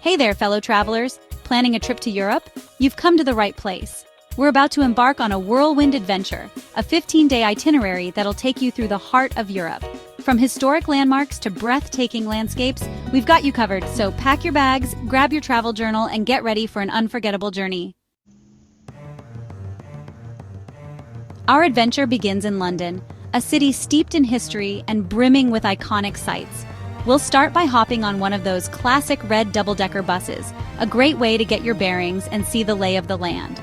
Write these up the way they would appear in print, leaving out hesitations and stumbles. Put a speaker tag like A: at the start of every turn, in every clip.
A: Hey there, fellow travelers! Planning a trip to Europe? You've come to the right place. We're about to embark on a whirlwind adventure, a 15-day itinerary that'll take you through the heart of Europe. From historic landmarks to breathtaking landscapes, we've got you covered, so pack your bags, grab your travel journal, and get ready for an unforgettable journey. Our adventure begins in London, a city steeped in history and brimming with iconic sights. We'll start by hopping on one of those classic red double-decker buses, a great way to get your bearings and see the lay of the land.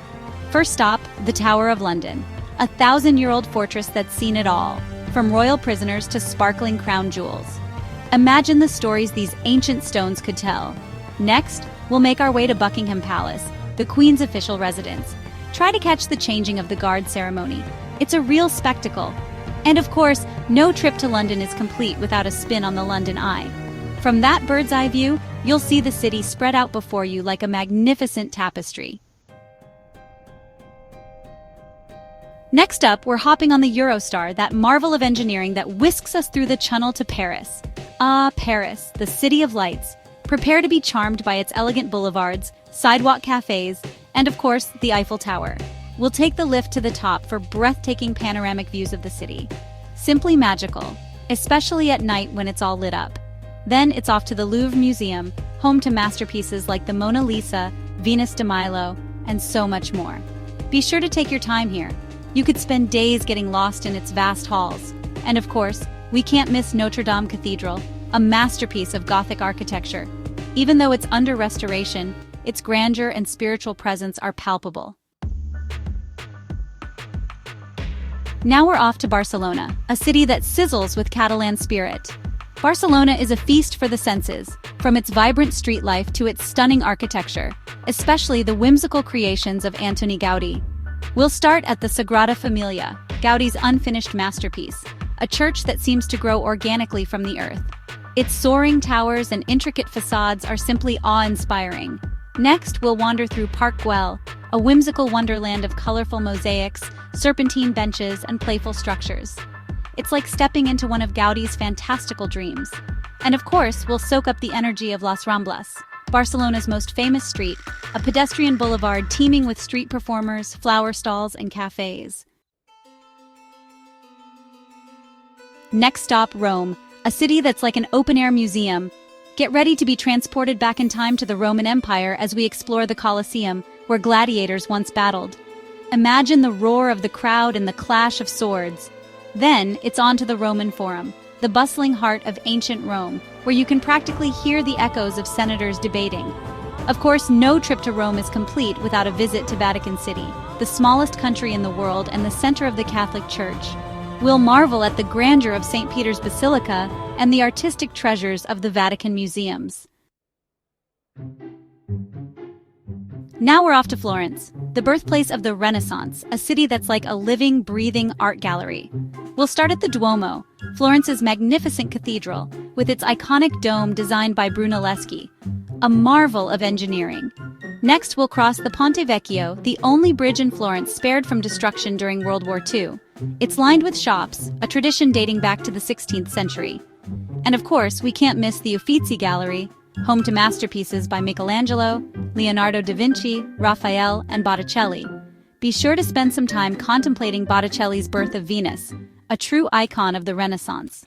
A: First stop, the Tower of London, a 1,000-year-old fortress that's seen it all, from royal prisoners to sparkling crown jewels. Imagine the stories these ancient stones could tell. Next, we'll make our way to Buckingham Palace, the Queen's official residence. Try to catch the changing of the guard ceremony. It's a real spectacle. And of course, no trip to London is complete without a spin on the London Eye. From that bird's eye view, you'll see the city spread out before you like a magnificent tapestry. Next up, we're hopping on the Eurostar, that marvel of engineering that whisks us through the Channel to Paris. Ah, Paris, the city of lights. Prepare to be charmed by its elegant boulevards, sidewalk cafes, and of course, the Eiffel Tower. We'll take the lift to the top for breathtaking panoramic views of the city. Simply magical, especially at night when it's all lit up. Then it's off to the Louvre Museum, home to masterpieces like the Mona Lisa, Venus de Milo, and so much more. Be sure to take your time here. You could spend days getting lost in its vast halls. And of course, we can't miss Notre Dame Cathedral, a masterpiece of Gothic architecture. Even though it's under restoration, its grandeur and spiritual presence are palpable. Now we're off to Barcelona, a city that sizzles with Catalan spirit. Barcelona is a feast for the senses, from its vibrant street life to its stunning architecture, especially the whimsical creations of Antoni Gaudi. We'll start at the Sagrada Familia, Gaudi's unfinished masterpiece, a church that seems to grow organically from the earth. Its soaring towers and intricate facades are simply awe-inspiring. Next, we'll wander through Park Güell, a whimsical wonderland of colorful mosaics, serpentine benches, and playful structures. It's like stepping into one of Gaudi's fantastical dreams. And of course, we'll soak up the energy of Las Ramblas, Barcelona's most famous street, a pedestrian boulevard teeming with street performers, flower stalls, and cafes. Next stop, Rome, a city that's like an open-air museum. Get ready to be transported back in time to the Roman Empire as we explore the Colosseum, where gladiators once battled. Imagine the roar of the crowd and the clash of swords. Then, it's on to the Roman Forum, the bustling heart of ancient Rome, where you can practically hear the echoes of senators debating. Of course, no trip to Rome is complete without a visit to Vatican City, the smallest country in the world and the center of the Catholic Church. We'll marvel at the grandeur of St. Peter's Basilica and the artistic treasures of the Vatican museums. Now we're off to Florence, the birthplace of the Renaissance, a city that's like a living, breathing art gallery. We'll start at the Duomo, Florence's magnificent cathedral, with its iconic dome designed by Brunelleschi, a marvel of engineering. Next, we'll cross the Ponte Vecchio, the only bridge in Florence spared from destruction during World War II. It's lined with shops, a tradition dating back to the 16th century. And of course, we can't miss the Uffizi Gallery, home to masterpieces by Michelangelo, Leonardo da Vinci, Raphael, and Botticelli. Be sure to spend some time contemplating Botticelli's Birth of Venus, a true icon of the Renaissance.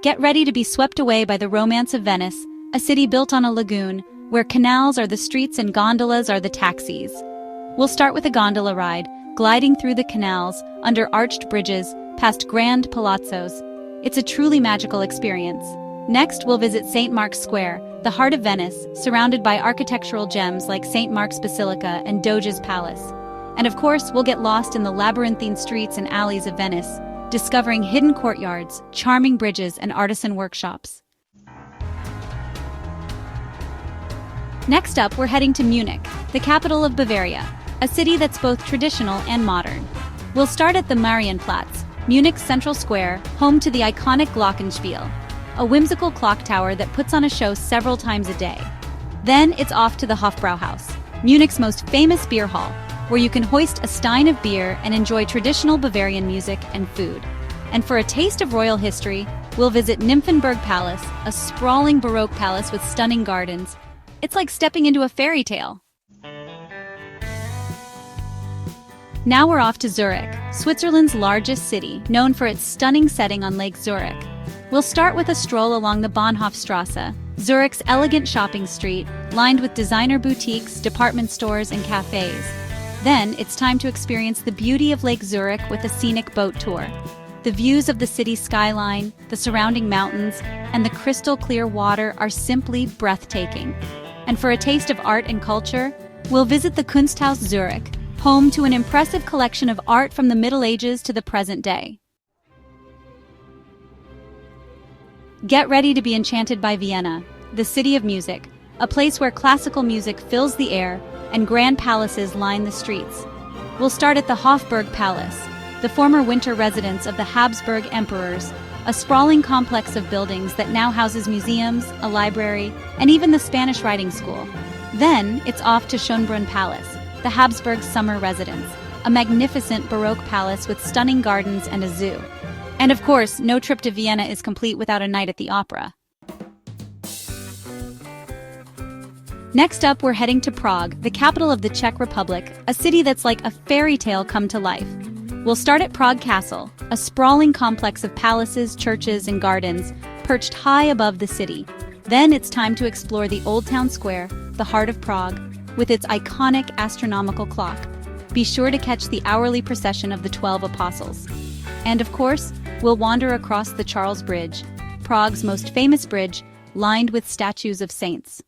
A: Get ready to be swept away by the romance of Venice, a city built on a lagoon, where canals are the streets and gondolas are the taxis. We'll start with a gondola ride, gliding through the canals, under arched bridges, past grand palazzos. It's a truly magical experience. Next, we'll visit St. Mark's Square, the heart of Venice, surrounded by architectural gems like St. Mark's Basilica and Doge's Palace. And of course, we'll get lost in the labyrinthine streets and alleys of Venice, discovering hidden courtyards, charming bridges, and artisan workshops. Next up, we're heading to Munich, the capital of Bavaria, a city that's both traditional and modern. We'll start at the Marienplatz, Munich's central square, home to the iconic Glockenspiel, a whimsical clock tower that puts on a show several times a day. Then it's off to the Hofbrauhaus, Munich's most famous beer hall, where you can hoist a stein of beer and enjoy traditional Bavarian music and food. And for a taste of royal history, we'll visit Nymphenburg Palace, a sprawling Baroque palace with stunning gardens. It's like stepping into a fairy tale. Now we're off to Zurich, Switzerland's largest city, known for its stunning setting on Lake Zurich. We'll start with a stroll along the Bahnhofstrasse, Zurich's elegant shopping street, lined with designer boutiques, department stores, and cafes. Then, it's time to experience the beauty of Lake Zurich with a scenic boat tour. The views of the city's skyline, the surrounding mountains, and the crystal-clear water are simply breathtaking. And for a taste of art and culture, we'll visit the Kunsthaus Zurich, home to an impressive collection of art from the Middle Ages to the present day. Get ready to be enchanted by Vienna, the city of music, a place where classical music fills the air and grand palaces line the streets. We'll start at the Hofburg Palace, the former winter residence of the Habsburg emperors, a sprawling complex of buildings that now houses museums, a library, and even the Spanish riding school. Then it's off to Schönbrunn Palace, the Habsburg summer residence, a magnificent Baroque palace with stunning gardens and a zoo. And of course, no trip to Vienna is complete without a night at the opera. Next up, we're heading to Prague, the capital of the Czech Republic, a city that's like a fairy tale come to life. We'll start at Prague Castle, a sprawling complex of palaces, churches, and gardens, perched high above the city. Then it's time to explore the Old Town Square, the heart of Prague, with its iconic astronomical clock. Be sure to catch the hourly procession of the 12 Apostles. And of course, we'll wander across the Charles Bridge, Prague's most famous bridge, lined with statues of saints.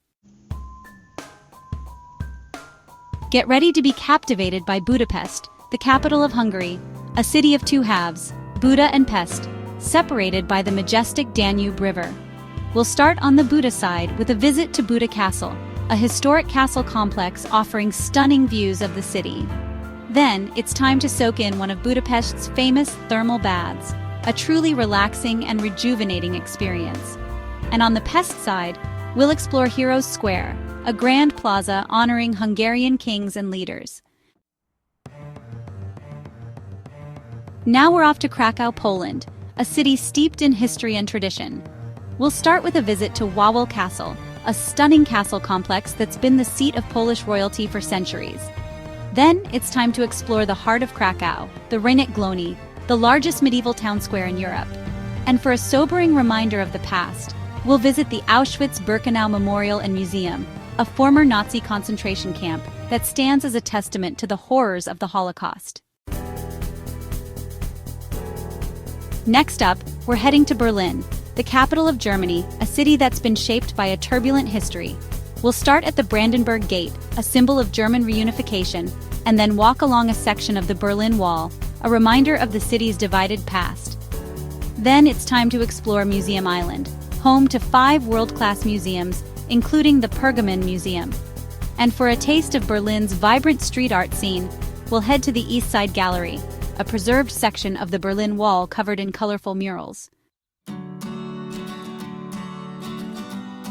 A: Get ready to be captivated by Budapest, the capital of Hungary, a city of two halves, Buda and Pest, separated by the majestic Danube River. We'll start on the Buda side with a visit to Buda Castle, a historic castle complex offering stunning views of the city. Then, it's time to soak in one of Budapest's famous thermal baths, a truly relaxing and rejuvenating experience. And on the Pest side, we'll explore Heroes Square, a grand plaza honoring Hungarian kings and leaders. Now we're off to Krakow, Poland, a city steeped in history and tradition. We'll start with a visit to Wawel Castle, a stunning castle complex that's been the seat of Polish royalty for centuries. Then it's time to explore the heart of Krakow, the Rynek Główny, the largest medieval town square in Europe. And for a sobering reminder of the past, we'll visit the Auschwitz-Birkenau Memorial and Museum, a former Nazi concentration camp that stands as a testament to the horrors of the Holocaust. Next up, we're heading to Berlin, the capital of Germany, a city that's been shaped by a turbulent history. We'll start at the Brandenburg Gate, a symbol of German reunification, and then walk along a section of the Berlin Wall, a reminder of the city's divided past. Then it's time to explore Museum Island, home to 5 world-class museums, including the Pergamon Museum. And for a taste of Berlin's vibrant street art scene, we'll head to the East Side Gallery, a preserved section of the Berlin Wall covered in colorful murals.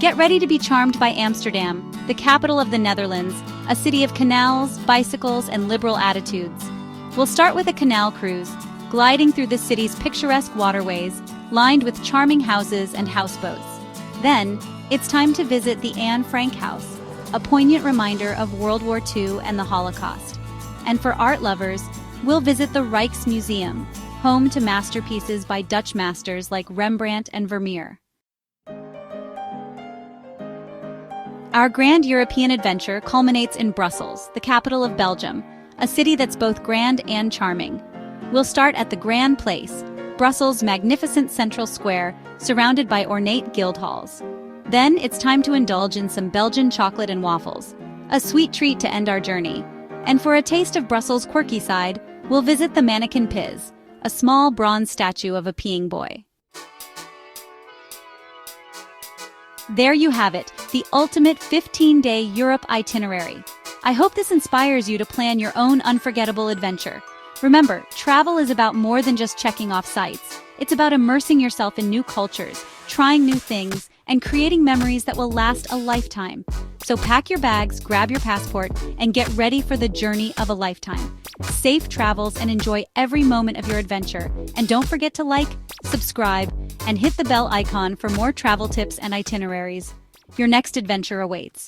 A: Get ready to be charmed by Amsterdam, the capital of the Netherlands, a city of canals, bicycles, and liberal attitudes. We'll start with a canal cruise, gliding through the city's picturesque waterways, lined with charming houses and houseboats. Then, it's time to visit the Anne Frank House, a poignant reminder of World War II and the Holocaust. And for art lovers, we'll visit the Rijksmuseum, home to masterpieces by Dutch masters like Rembrandt and Vermeer. Our grand European adventure culminates in Brussels, the capital of Belgium, a city that's both grand and charming. We'll start at the Grand Place, Brussels' magnificent central square, surrounded by ornate guild halls. Then it's time to indulge in some Belgian chocolate and waffles, a sweet treat to end our journey. And for a taste of Brussels' quirky side, we'll visit the Mannequin Piz, a small bronze statue of a peeing boy. There you have it, the ultimate 15-day Europe itinerary. I hope this inspires you to plan your own unforgettable adventure. Remember, travel is about more than just checking off sites. It's about immersing yourself in new cultures, trying new things, and creating memories that will last a lifetime. So pack your bags, grab your passport, and get ready for the journey of a lifetime. Safe travels and enjoy every moment of your adventure. And don't forget to like, subscribe, and hit the bell icon for more travel tips and itineraries. Your next adventure awaits.